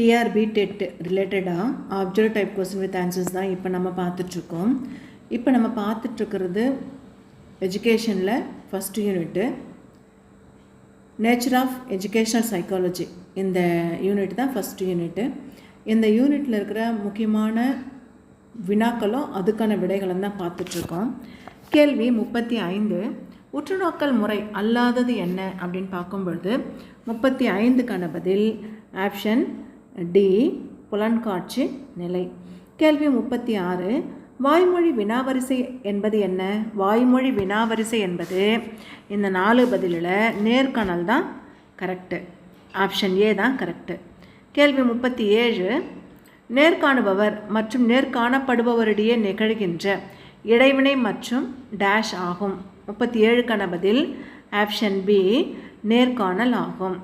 TRP TET ரிலேட்டடாக object type question with answers தான் இப்போ நம்ம பார்த்துட்ருக்கோம். இப்போ நம்ம பார்த்துட்ருக்கிறது எஜுகேஷனில் first unit nature of educational psychology. இந்த யூனிட் தான் ஃபஸ்ட் யூனிட்டு. இந்த யூனிட்டில் இருக்கிற முக்கியமான வினாக்களும் அதுக்கான விடைகளும் தான் பார்த்துட்ருக்கோம். கேள்வி 35, உற்றுநோக்கல் முறை அல்லாதது என்ன அப்படின்னு பார்க்கும்பொழுது 35க்கான பதில் ஆப்ஷன் டி, புலன்காட்சி நிலை. கேள்வி 36, வாய்மொழி வினாவரிசை என்பது என்ன? வாய்மொழி வினாவரிசை என்பது இந்த 4 பதிலில் நேர்காணல் தான் கரெக்டு. ஆப்ஷன் ஏ தான் கரெக்டு. கேள்வி 37, நேர்காணுபவர் மற்றும் நேர்காணப்படுபவரிடையே நிகழ்கின்ற இடைவினை மற்றும் டேஷ் ஆகும். 37க்கான பதில் ஆப்ஷன் பி, நேர்காணல் ஆகும்.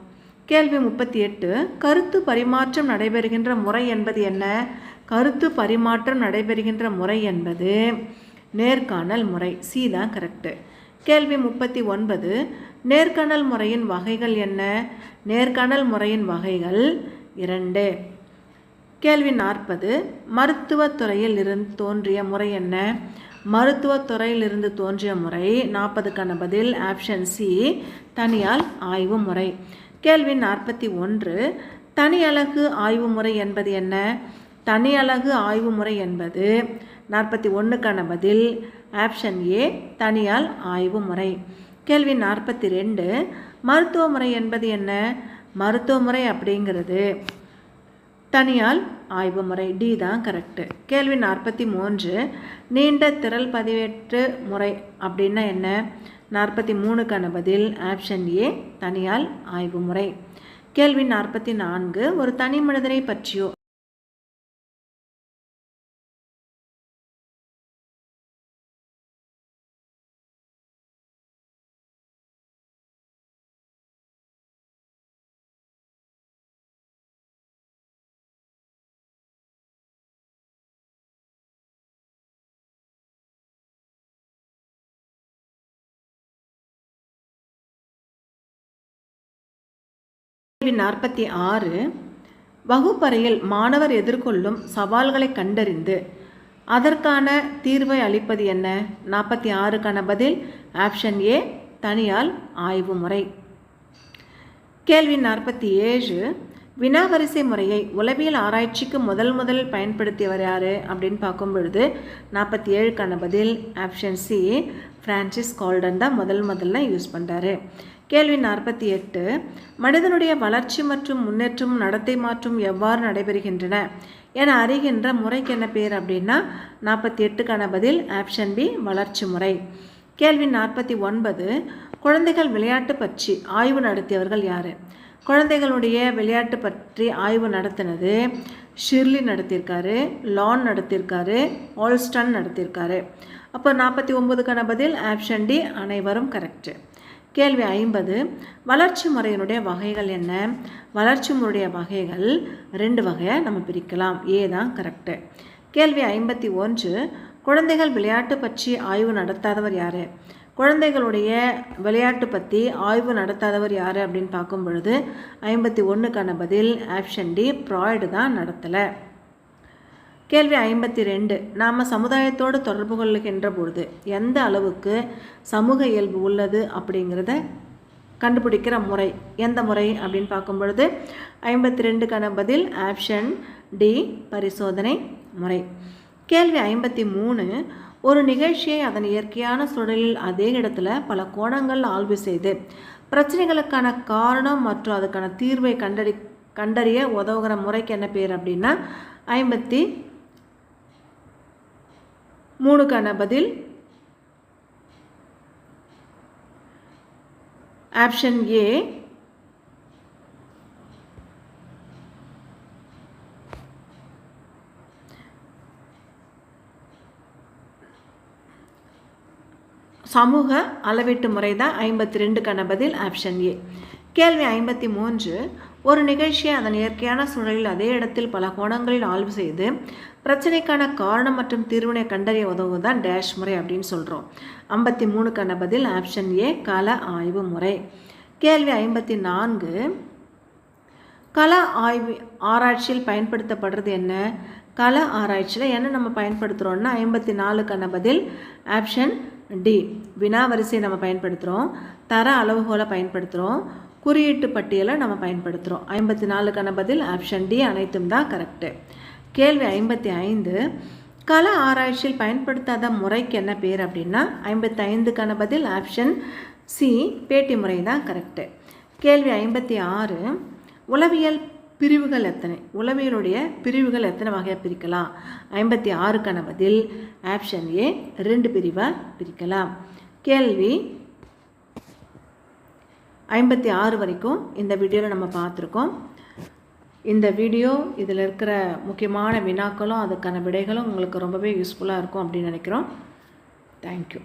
கேள்வி 38, கருத்து பரிமாற்றம் நடைபெறுகின்ற முறை என்பது என்ன? கருத்து பரிமாற்றம் நடைபெறுகின்ற முறை என்பது நேர்காணல் முறை. சி தான் கரெக்டு. கேள்வி 39, நேர்காணல் முறையின் வகைகள் என்ன? நேர்காணல் முறையின் வகைகள் 2. கேள்வி 40, மருத்துவத்துறையில் இருந்து தோன்றிய முறை என்ன? மருத்துவத்துறையிலிருந்து தோன்றிய முறை 40க்கான பதில் ஆப்ஷன் சி, தனியால் ஆய்வு முறை. கேள்வி 41, தனியலகு ஆய்வு முறை என்பது என்ன? தனியலகு ஆய்வு முறை என்பது 41க்கான பதில் ஆப்ஷன் ஏ, தனியால் ஆய்வு முறை. கேள்வி 42, மருத்துவ முறை என்பது என்ன? மருத்துவ முறை அப்படிங்கிறது தனியால் ஆய்வு முறை. டி தான் கரெக்டு. கேள்வி 43, நீண்ட திரள் பதிவேற்று முறை அப்படின்னா என்ன? 43க்கான பதில் ஆப்ஷன் ஏ, தனியால் ஆய்வு முறை. கேள்வி 44, ஒரு தனி மனிதனை பற்றியோ கேள்வி 46, வகுப்பறையில் மாணவர் எதிர்கொள்ளும் சவால்களை கண்டறிந்து அதற்கான தீர்வை அளிப்பது என்ன? 46க்கான பதில் ஆப்ஷன் ஏ, தனியால் ஆய்வு முறை. கேள்வி 47, வினாவரிசை முறையை உளவியல் ஆராய்ச்சிக்கு முதலில் பயன்படுத்தியவர் யார் அப்படின்னு பார்க்கும் பொழுது 47க்கான பதில் ஆப்ஷன் சி, ஃப்ரான்சிஸ் கால்டன் தான் முதல்ல யூஸ் பண்ணுறாரு. கேள்வி 48, மனிதனுடைய வளர்ச்சி மற்றும் முன்னேற்றம் நடத்தை மாற்றம் எவ்வாறு நடைபெறுகின்றன என அறிகின்ற முறைக்கு என்ன பேர் அப்படின்னா 48க்கான பதில் ஆப்ஷன் பி, வளர்ச்சி முறை. கேள்வி 49, குழந்தைகள் விளையாட்டு பற்றி ஆய்வு நடத்தியவர்கள் யார்? குழந்தைகளுடைய விளையாட்டு பற்றி ஆய்வு நடத்தினது ஷிர்லி நடத்தியிருக்காரு, லான் நடத்தியிருக்காரு, ஆல்ஸ்டன் நடத்தியிருக்காரு. அப்போ 49க்கான பதில் ஆப்ஷன் டி, அனைவரும் கரெக்டு. கேள்வி 50, வளர்ச்சி முறையினுடைய வகைகள் என்ன? வளர்ச்சி முறையுடைய வகைகள் 2 வகையாக நம்ம பிரிக்கலாம். ஏ தான் கரெக்டு. கேள்வி 51, குழந்தைகள் விளையாட்டு பற்றி ஆய்வு நடத்தாதவர் யார்? குழந்தைகளுடைய விளையாட்டு பற்றி ஆய்வு நடத்தாதவர் யார் அப்படின்னு பார்க்கும் பொழுது 51க்கான பதில் ஆப்ஷன் டி, ப்ராய்டு தான் நடத்தலை. கேள்வி 52, நாம் சமுதாயத்தோடு தொடர்பு கொள்ளுகின்ற பொழுது எந்த அளவுக்கு சமூக இயல்பு உள்ளது அப்படிங்கிறத கண்டுபிடிக்கிற முறை எந்த முறை அப்படின்னு பார்க்கும் பொழுது 52க்கான பதில் ஆப்ஷன் டி, பரிசோதனை முறை. கேள்வி 53, ஒரு நிகழ்ச்சியை அதன் இயற்கையான சூழலில் அதே இடத்துல பல கோணங்கள் ஆய்வு செய்து பிரச்சனைகளுக்கான காரணம் மற்றும் அதுக்கான தீர்வை கண்டறிய உதவுகிற முறைக்கு என்ன பேர் அப்படின்னா 53க்கான பதில் ஆப்ஷன் ஏ, சமூக அளவீட்டு முறை தான். 52க்கான பதில் ஆப்ஷன் ஏ. கேள்வி 53, ஒரு நிகழ்ச்சியை அதன் இயற்கையான சூழலில் அதே இடத்தில் பல கோணங்களில் ஆய்வு செய்து பிரச்சனைக்கான காரணம் மற்றும் தீர்வினை கண்டறிய உதவுதான் டேஷ் முறை அப்படின்னு சொல்கிறோம். 53க்கான பதில் ஆப்ஷன் ஏ, கள ஆய்வு முறை. கேள்வி 54, கள ஆராய்ச்சியில் பயன்படுத்தப்படுறது என்ன? கள ஆராய்ச்சியில் என்ன நம்ம பயன்படுத்துகிறோம்னா 54க்கான பதில் ஆப்ஷன் டி. வினா வரிசையை நம்ம பயன்படுத்துகிறோம், தர அளவுகோலை பயன்படுத்துகிறோம், குறியீட்டு பட்டியலை நம்ம பயன்படுத்துகிறோம். 54க்கான பதில் ஆப்ஷன் டி அனைத்தும் தான் கரெக்டு. கேள்வி 55, கள ஆராய்ச்சியில் பயன்படுத்தாத முறைக்கு என்ன பேர் அப்படின்னா 55க்கான பதில் ஆப்ஷன் சி பேட்டி முறை தான் கரெக்டு. கேள்வி 56, உளவியல் பிரிவுகள் எத்தனை? உளவியலுடைய பிரிவுகள் எத்தனை வகையாக பிரிக்கலாம்? 56க்கான பதில் ஆப்ஷன் ஏ 2 பிரிவாக பிரிக்கலாம். கேள்வி 56 வரைக்கும் இந்த வீடியோவில் நம்ம பார்த்துருக்கோம். இந்த வீடியோ இதில் இருக்கிற முக்கியமான வினாக்களும் அதுக்கான விடைகளும் உங்களுக்கு ரொம்பவே யூஸ்ஃபுல்லாக இருக்கும் அப்படின்னு நினைக்கிறோம். தேங்க்யூ.